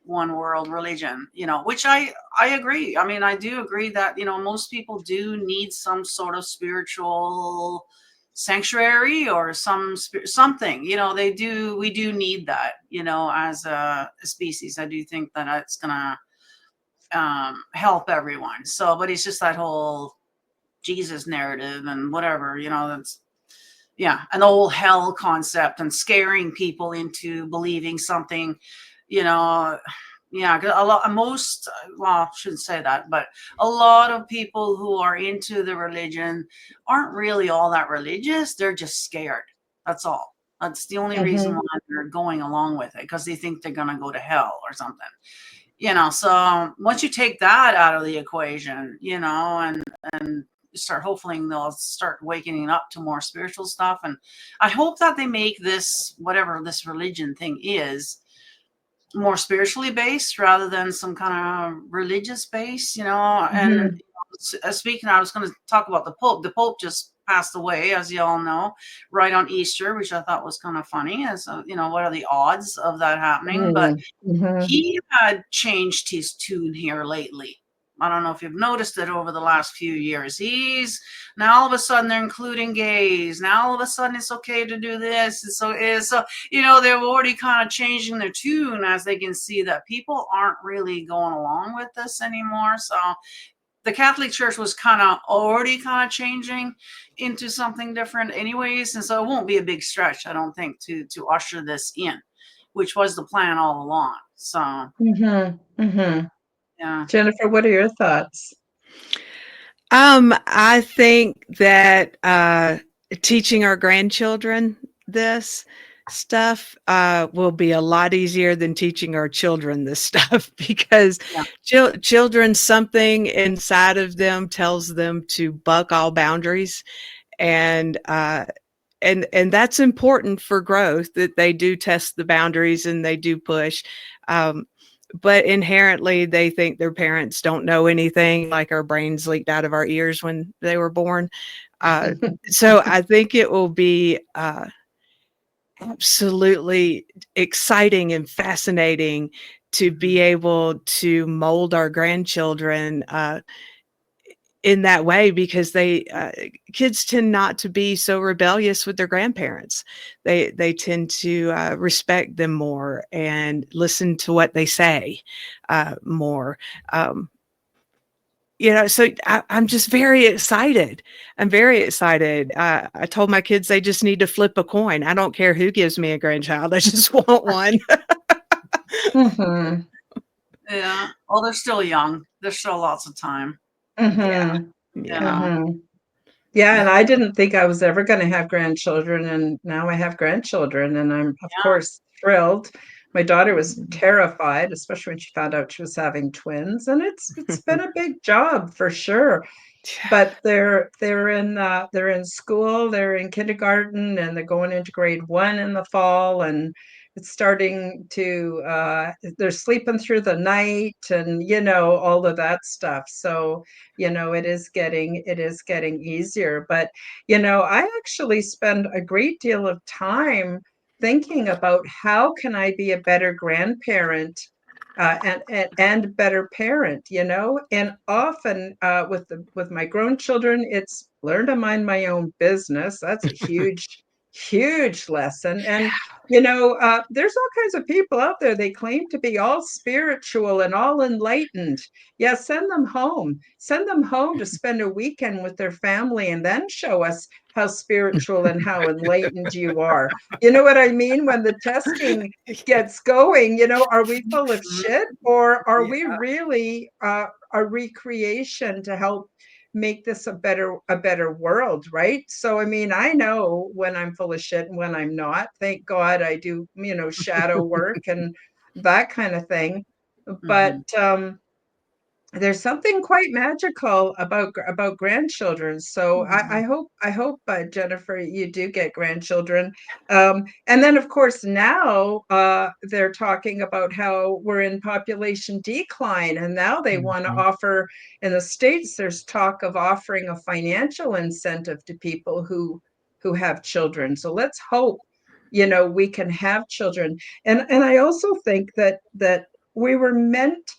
one world religion, which I agree. I mean, I do agree that, most people do need some sort of spiritual sanctuary or something, we do need that, as a species. I do think that it's going to help everyone. So, but it's just that whole Jesus narrative and whatever, that's, and the whole hell concept and scaring people into believing something, I shouldn't say that, but a lot of people who are into the religion aren't really all that religious. They're just scared. That's all. That's the only reason why they're going along with it, because they think they're going to go to hell or something. So once you take that out of the equation, and hopefully they'll start waking up to more spiritual stuff. And I hope that they make this, whatever this religion thing is, more spiritually based rather than some kind of religious base, you know. And speaking, I was going to talk about the Pope. The Pope just passed away, as you all know, right on Easter, which I thought was kind of funny. As you know, what are the odds of that happening? But he had changed his tune here lately. I don't know if you've noticed it over the last few years. He's now all of a sudden they're including gays. Now all of a sudden it's okay to do this. And so you know, they're already kind of changing their tune as they can see that people aren't really going along with this anymore. So the Catholic Church was already changing into something different anyways. And so it won't be a big stretch, I don't think, to usher this in, which was the plan all along. So yeah. Jennifer, what are your thoughts? I think that teaching our grandchildren this stuff will be a lot easier than teaching our children this stuff, because children, something inside of them tells them to buck all boundaries, and that's important for growth, that they do test the boundaries and they do push. But inherently, they think their parents don't know anything, like our brains leaked out of our ears when they were born. So I think it will be absolutely exciting and fascinating to be able to mold our grandchildren in that way, because kids tend not to be so rebellious with their grandparents. They tend to respect them more and listen to what they say more. You know, so I'm just very excited. I'm very excited. I told my kids they just need to flip a coin. I don't care who gives me a grandchild. I just want one. Yeah. Well, they're still young. There's still lots of time. Yeah. Yeah, and I didn't think I was ever going to have grandchildren, and now I have grandchildren, and I'm of course thrilled. My daughter was terrified, especially when she found out she was having twins, and it's been a big job for sure. But they're in school, they're in kindergarten, and they're going into grade 1 in the fall, and it's starting to they're sleeping through the night, and you know, all of that stuff. So you know, it is getting easier. But you know, I actually spend a great deal of time thinking about how can I be a better grandparent and better parent, you know. And often with my grown children, it's learn to mind my own business. That's a huge lesson. And you know, there's all kinds of people out there, they claim to be all spiritual and all enlightened. Yeah, send them home to spend a weekend with their family, and then show us how spiritual and how enlightened you are. You know what I mean? When the testing gets going, you know, are we full of shit, or are we really a recreation to help make this a better world, right? So I mean, I know when I'm full of shit and when I'm not. Thank God I do, you know, shadow work and that kind of thing. But there's something quite magical about grandchildren. So I hope Jennifer, you do get grandchildren. And then of course now they're talking about how we're in population decline, and now they want to offer, in the States there's talk of offering a financial incentive to people who have children. So let's hope, you know, we can have children. And I also think that we were meant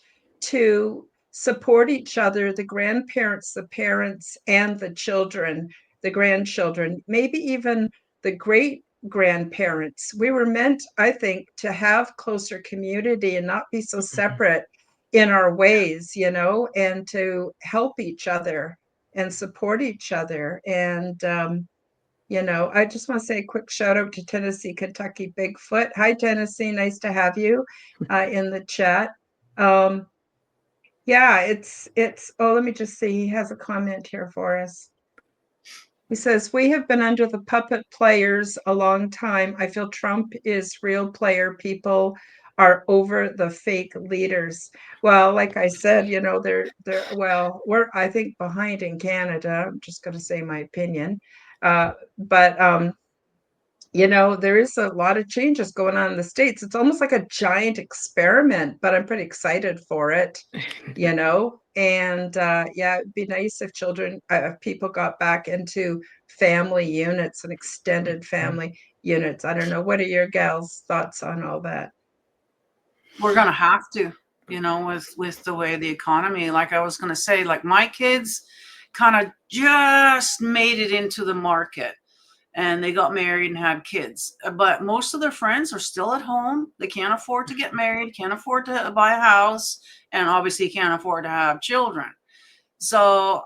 to support each other, the grandparents, the parents, and the children, the grandchildren, maybe even the great grandparents. We were meant, I think, to have closer community and not be so separate in our ways, you know, and to help each other and support each other. And you know, I just want to say a quick shout out to Tennessee, Kentucky Bigfoot. Hi, Tennessee. Nice to have you in the chat. Yeah, it's, oh, let me just see. He has a comment here for us. He says, we have been under the puppet players a long time. I feel Trump is real player. People are over the fake leaders. Well, like I said, well, we're, I think, behind in Canada. I'm just going to say my opinion. But there is a lot of changes going on in the States. It's almost like a giant experiment, but I'm pretty excited for it, and yeah, it'd be nice if people got back into family units and extended family units. I don't know. What are your gals' thoughts on all that? We're going to have to, with the way the economy, like I was going to say, like my kids kind of just made it into the market and they got married and had kids. But most of their friends are still at home. They can't afford to get married, can't afford to buy a house, and obviously can't afford to have children. So,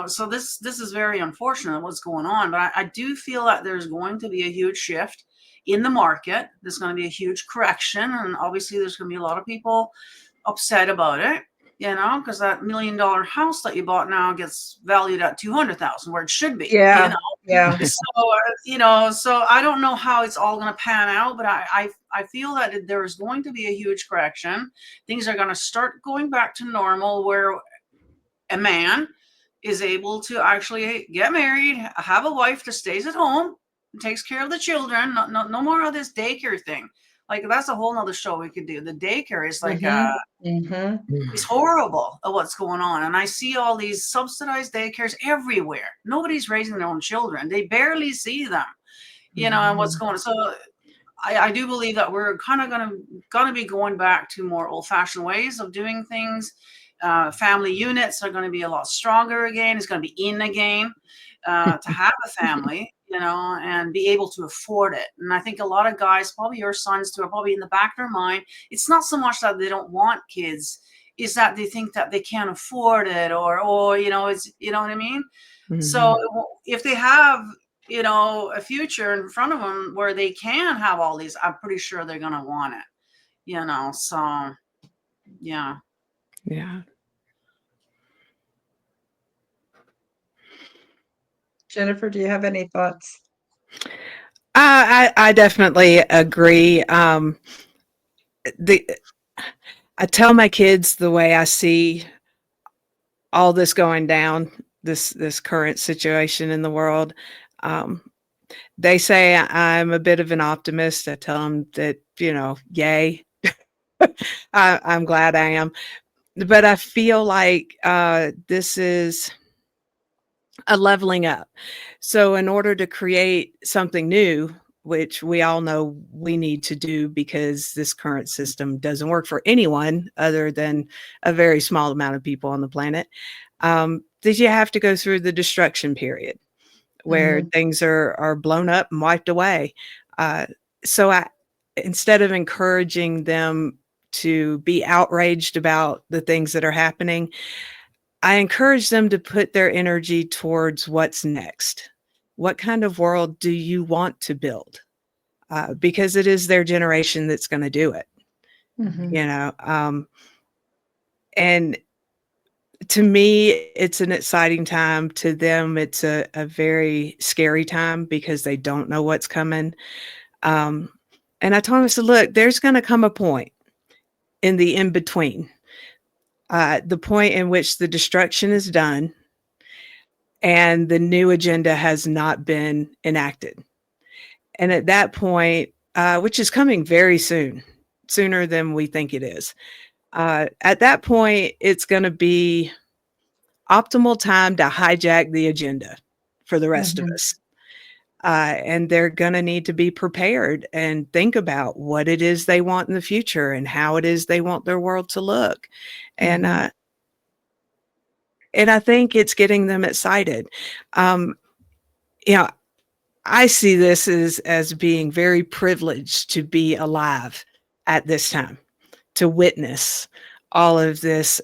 so this is very unfortunate what's going on. But I do feel that there's going to be a huge shift in the market. There's going to be a huge correction. And obviously there's going to be a lot of people upset about it. Because that $1 million house that you bought now gets valued at 200,000, where it should be. Yeah. So I don't know how it's all going to pan out, but I feel that there is going to be a huge correction. Things are going to start going back to normal, where a man is able to actually get married, have a wife that stays at home and takes care of the children. No more of this daycare thing. Like, that's a whole nother show we could do. The daycare is like it's horrible of what's going on. And I see all these subsidized daycares everywhere. Nobody's raising their own children. They barely see them, and what's going on. So I do believe that we're kind of gonna be going back to more old-fashioned ways of doing things. Family units are going to be a lot stronger again. It's going to be in again to have a family, and be able to afford it. And I think a lot of guys, probably your sons too, are probably in the back of their mind. It's not so much that they don't want kids, is that they think that they can't afford it, or it's, what I mean? So if they have, a future in front of them where they can have all these, I'm pretty sure they're going to want it, so yeah. Yeah. Jennifer, do you have any thoughts? I definitely agree. I tell my kids the way I see all this going down, this current situation in the world. They say I'm a bit of an optimist. I tell them that, yay. I'm glad I am. But I feel like this is a leveling up. So in order to create something new, which we all know we need to do because this current system doesn't work for anyone other than a very small amount of people on the planet, did you have to go through the destruction period where things are blown up and wiped away. So instead of encouraging them to be outraged about the things that are happening, I encourage them to put their energy towards what's next. What kind of world do you want to build? Because it is their generation that's going to do it. And to me, it's an exciting time. To them, it's a very scary time because they don't know what's coming. And I told them, I said, look, there's going to come a point in the in-between. The point in which the destruction is done and the new agenda has not been enacted. And at that point, which is coming very soon, sooner than we think it is, at that point, it's going to be optimal time to hijack the agenda for the rest of us. And they're going to need to be prepared and think about what it is they want in the future and how it is they want their world to look. And I think it's getting them excited. I see this as being very privileged to be alive at this time, to witness all of this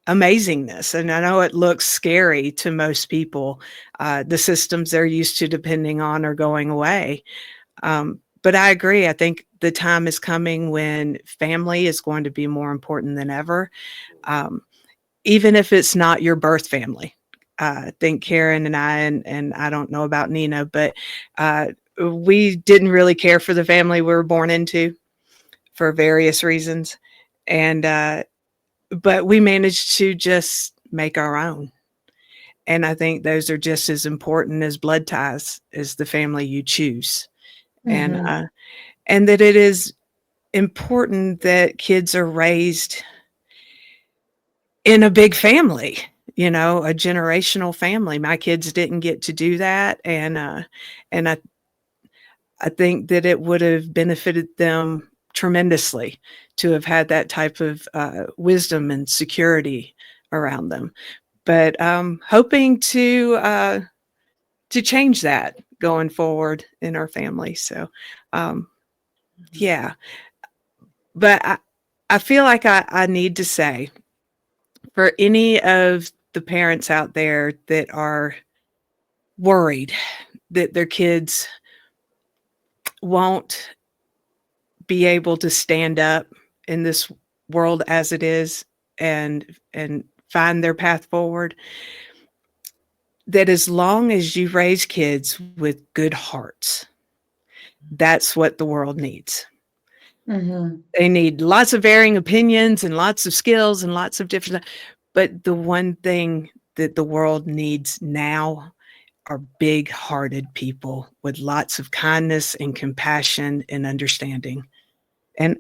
amazingness. And I know it looks scary to most people. The systems they're used to depending on are going away. But I agree. I think the time is coming when family is going to be more important than ever. Even if it's not your birth family, think Karen and I don't know about Nina, but we didn't really care for the family we were born into for various reasons. And, but we managed to just make our own. And I think those are just as important as blood ties as the family you choose. Mhm. And that it is important that kids are raised in a big family, you know, a generational family. My kids didn't get to do that, and I think that it would have benefited them tremendously to have had that type of wisdom and security around them. But hoping to change that going forward in our family. So, yeah. But I feel like I need to say, for any of the parents out there that are worried that their kids won't be able to stand up in this world as it is and find their path forward, that as long as you raise kids with good hearts, that's what the world needs. Mhm. They need lots of varying opinions and lots of skills and lots of different, but the one thing that the world needs now are big-hearted people with lots of kindness and compassion and understanding. And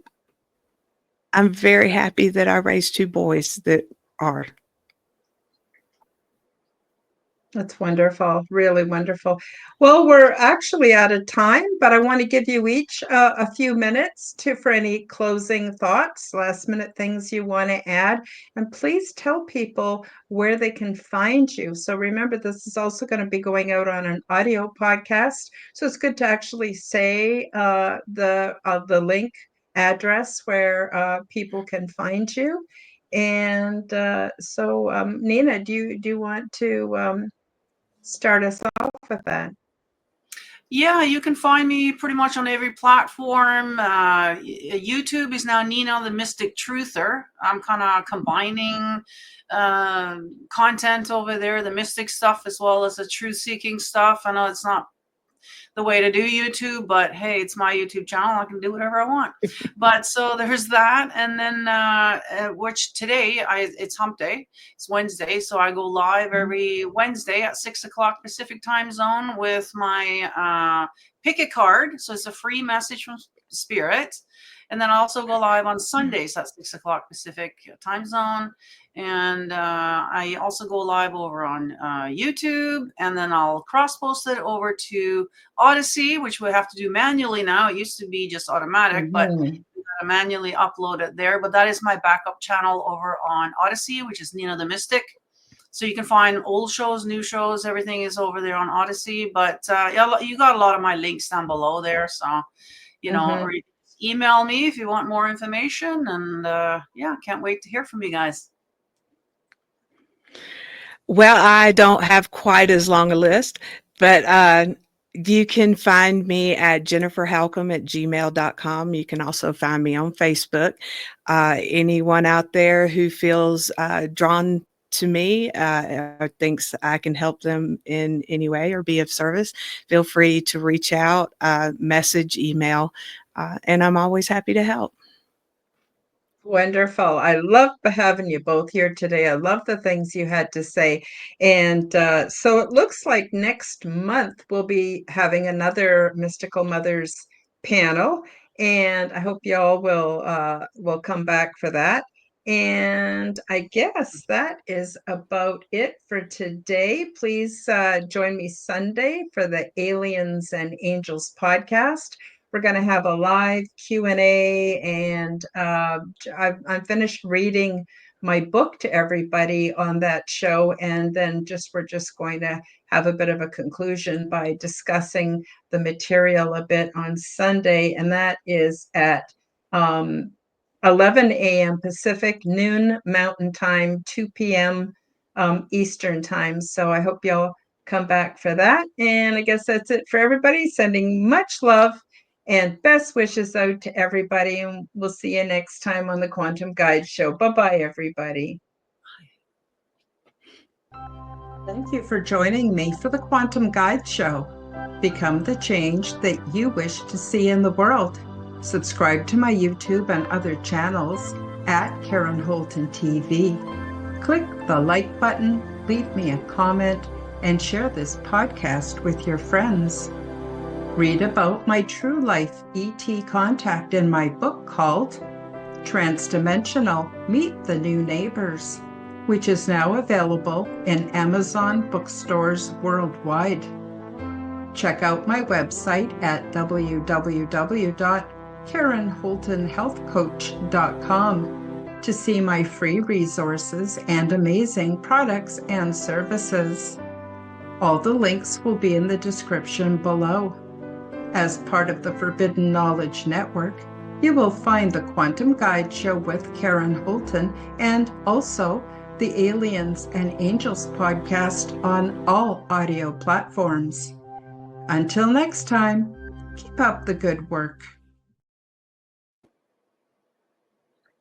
I'm very happy that I raised 2 boys that are. That's wonderful, really wonderful. Well, we're actually out of time, but I want to give you each a few minutes for any closing thoughts, last minute things you want to add. And please tell people where they can find you. So remember, this is also going to be going out on an audio podcast. So it's good to actually say the link address where people can find you. And Nina, do you want to start us off with that? Yeah, you can find me pretty much on every platform. YouTube is now Nina the Mystic Truther. I'm kind of combining content over there, the mystic stuff as well as the truth seeking stuff. I know it's not the way to do YouTube, but hey, it's my YouTube channel. I can do whatever I want. But so there's that. And then, which today, it's hump day. It's Wednesday. So I go live every Wednesday at 6 o'clock Pacific time zone with my pick a card. So it's a free message from Spirit. And then I also go live on Sundays at 6 o'clock Pacific time zone. And I also go live over on YouTube, and then I'll cross post it over to Odysee, which we have to do manually now. It used to be just automatic, but Mhm. we gotta manually upload it there. But that is my backup channel over on Odysee, which is Nina the Mystic. So you can find old shows, new shows, everything is over there on Odysee. But yeah, you got a lot of my links down below there. So, you know, or Mhm. you can email me if you want more information. And yeah, can't wait to hear from you guys. Well, I don't have quite as long a list, but you can find me at jenniferhalcame@gmail.com. You can also find me on Facebook. Anyone out there who feels drawn to me or thinks I can help them in any way or be of service, feel free to reach out, message, email, and I'm always happy to help. Wonderful. I love having you both here today. I love the things you had to say. And so it looks like next month we'll be having another Mystical Mothers panel, and I hope y'all will come back for that. And I guess that is about it for today. Please join me Sunday for the Aliens and Angels podcast. We're going to have a live Q&A, and I'm finished reading my book to everybody on that show, and then we're just going to have a bit of a conclusion by discussing the material a bit on Sunday, and that is at 11 a.m. Pacific, noon Mountain Time, 2 p.m. Eastern Time. So I hope y'all come back for that. And I guess that's it for everybody. Sending much love and best wishes out to everybody. And we'll see you next time on the Quantum Guide Show. Bye-bye, everybody. Thank you for joining me for the Quantum Guide Show. Become the change that you wish to see in the world. Subscribe to my YouTube and other channels at Karen Holton TV. Click the like button, leave me a comment, and share this podcast with your friends. Read about my true life ET contact in my book called Transdimensional: Meet the New Neighbors, which is now available in Amazon bookstores worldwide. Check out my website at www.karenholtonhealthcoach.com to see my free resources and amazing products and services. All the links will be in the description below. As part of the Forbidden Knowledge Network, you will find the Quantum Guide Show with Karen Holton and also the Aliens and Angels podcast on all audio platforms. Until next time, keep up the good work.